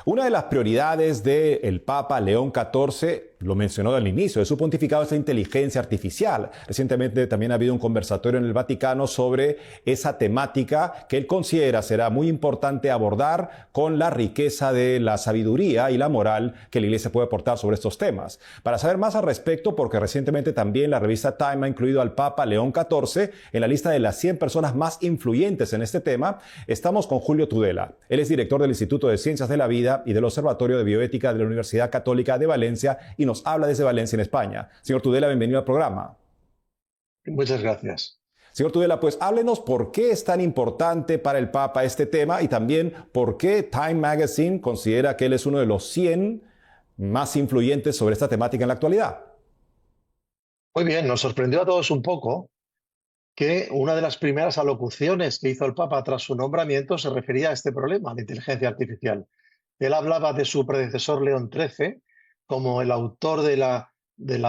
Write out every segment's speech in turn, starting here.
Una de las prioridades del Papa León XIV, lo mencionó al inicio de su pontificado, es la inteligencia artificial. Recientemente también ha habido un conversatorio en el Vaticano sobre esa temática que él considera será muy importante abordar con la riqueza de la sabiduría y la moral que la Iglesia puede aportar sobre estos temas. Para saber más al respecto, porque recientemente también la revista Time ha incluido al Papa León XIV en la lista de las 100 personas más influyentes en este tema, estamos con Julio Tudela. Él es director del Instituto de Ciencias de la Vida y del Observatorio de Bioética de la Universidad Católica de Valencia y nos habla desde Valencia, en España. Señor Tudela, bienvenido al programa. Muchas gracias. Señor Tudela, pues háblenos por qué es tan importante para el Papa este tema y también por qué Time Magazine considera que él es uno de los 100 más influyentes sobre esta temática en la actualidad. Muy bien, nos sorprendió a todos un poco que una de las primeras alocuciones que hizo el Papa tras su nombramiento se refería a este problema de inteligencia artificial. Él hablaba de su predecesor León XIII como el autor de la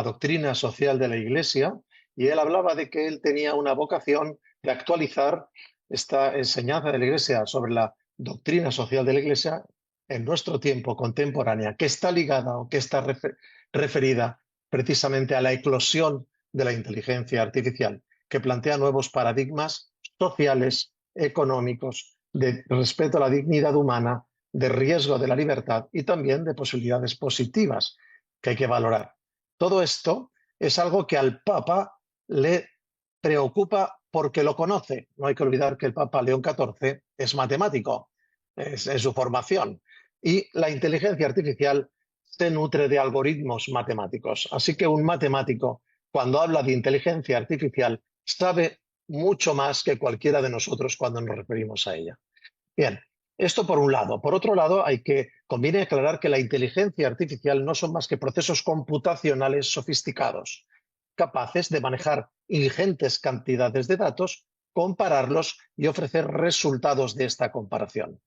doctrina social de la Iglesia, y él hablaba de que él tenía una vocación de actualizar esta enseñanza de la Iglesia sobre la doctrina social de la Iglesia en nuestro tiempo contemporánea, que está ligada o que está referida precisamente a la eclosión de la inteligencia artificial, que plantea nuevos paradigmas sociales, económicos, de respeto a la dignidad humana, de riesgo de la libertad y también de posibilidades positivas que hay que valorar. Todo esto es algo que al Papa le preocupa porque lo conoce. No hay que olvidar que el Papa León XIV es matemático, es su formación, y la inteligencia artificial se nutre de algoritmos matemáticos. Así que un matemático, cuando habla de inteligencia artificial, sabe mucho más que cualquiera de nosotros cuando nos referimos a ella. Bien, esto por un lado. Por otro lado, conviene aclarar que la inteligencia artificial no son más que procesos computacionales sofisticados, capaces de manejar ingentes cantidades de datos, compararlos y ofrecer resultados de esta comparación.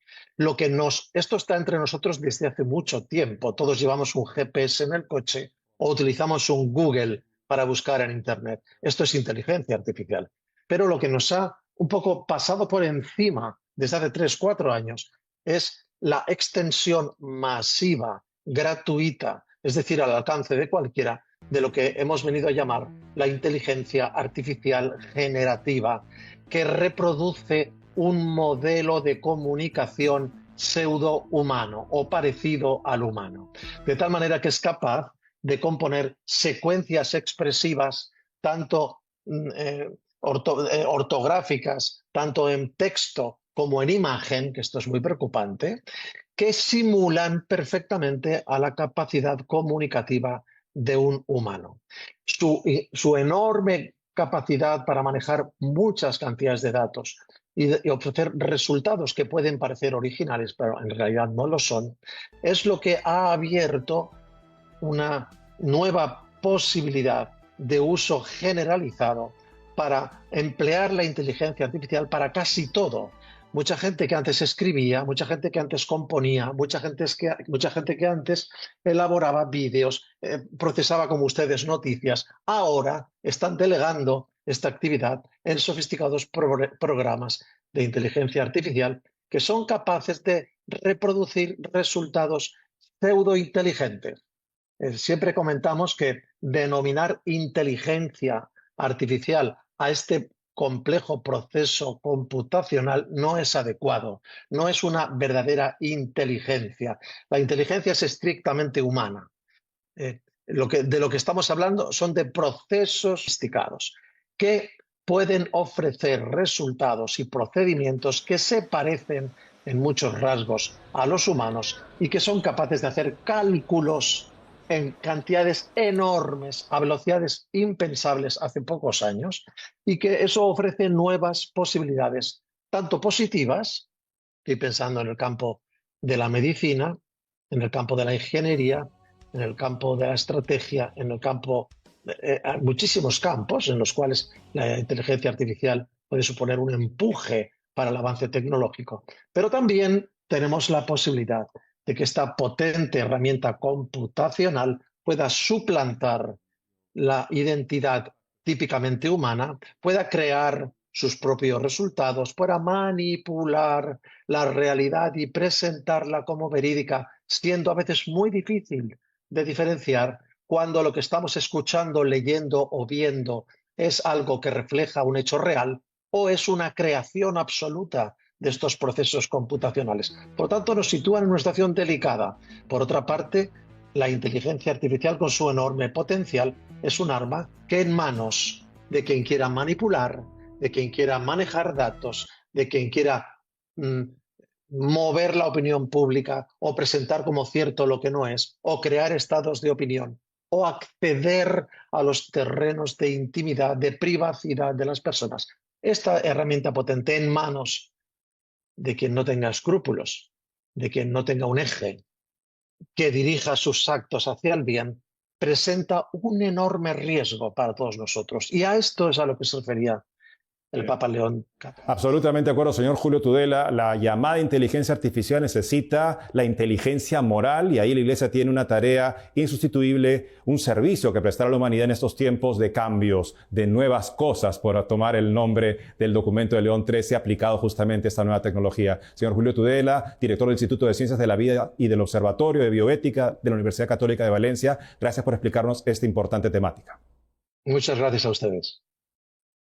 Esto está entre nosotros desde hace mucho tiempo. Todos llevamos un GPS en el coche o utilizamos un Google para buscar en Internet. Esto es inteligencia artificial. Pero lo que nos ha un poco pasado por encima desde hace 3 o 4 años es la extensión masiva, gratuita, es decir, al alcance de cualquiera, de lo que hemos venido a llamar la inteligencia artificial generativa, que reproduce un modelo de comunicación pseudo-humano o parecido al humano, de tal manera que es capaz de componer secuencias expresivas tanto ortográficas, tanto en texto como en imagen, que esto es muy preocupante, que simulan perfectamente a la capacidad comunicativa de un humano. Su enorme capacidad para manejar muchas cantidades de datos y ofrecer resultados que pueden parecer originales, pero en realidad no lo son, es lo que ha abierto una nueva posibilidad de uso generalizado para emplear la inteligencia artificial para casi todo. Mucha gente que antes escribía, mucha gente que antes componía, mucha gente que antes elaboraba vídeos, procesaba como ustedes noticias, ahora están delegando esta actividad en sofisticados programas de inteligencia artificial que son capaces de reproducir resultados pseudo-inteligentes. Siempre comentamos que denominar inteligencia artificial a este complejo proceso computacional no es adecuado, no es una verdadera inteligencia. La inteligencia es estrictamente humana. De lo que estamos hablando son de procesos sofisticados que pueden ofrecer resultados y procedimientos que se parecen en muchos rasgos a los humanos y que son capaces de hacer cálculos en cantidades enormes, a velocidades impensables hace pocos años, y que eso ofrece nuevas posibilidades, tanto positivas, estoy pensando en el campo de la medicina, en el campo de la ingeniería, en el campo de la estrategia, en el campo muchísimos campos en los cuales la inteligencia artificial puede suponer un empuje para el avance tecnológico. Pero también tenemos la posibilidad de que esta potente herramienta computacional pueda suplantar la identidad típicamente humana, pueda crear sus propios resultados, pueda manipular la realidad y presentarla como verídica siendo a veces muy difícil de diferenciar cuando lo que estamos escuchando, leyendo o viendo es algo que refleja un hecho real o es una creación absoluta de estos procesos computacionales. Por lo tanto, nos sitúan en una situación delicada. Por otra parte, la inteligencia artificial, con su enorme potencial, es un arma que en manos de quien quiera manipular, de quien quiera manejar datos, de quien quiera mm, mover la opinión pública o presentar como cierto lo que no es, o crear estados de opinión, o acceder a los terrenos de intimidad, de privacidad de las personas. Esta herramienta potente en manos de quien no tenga escrúpulos, de quien no tenga un eje, que dirija sus actos hacia el bien, presenta un enorme riesgo para todos nosotros. Y a esto es a lo que se refería el Papa León XIV. Absolutamente de acuerdo, señor Julio Tudela. La llamada inteligencia artificial necesita la inteligencia moral y ahí la Iglesia tiene una tarea insustituible, un servicio que prestar a la humanidad en estos tiempos de cambios, de nuevas cosas, por tomar el nombre del documento de León XIII aplicado justamente a esta nueva tecnología. Señor Julio Tudela, director del Instituto de Ciencias de la Vida y del Observatorio de Bioética de la Universidad Católica de Valencia, gracias por explicarnos esta importante temática. Muchas gracias a ustedes.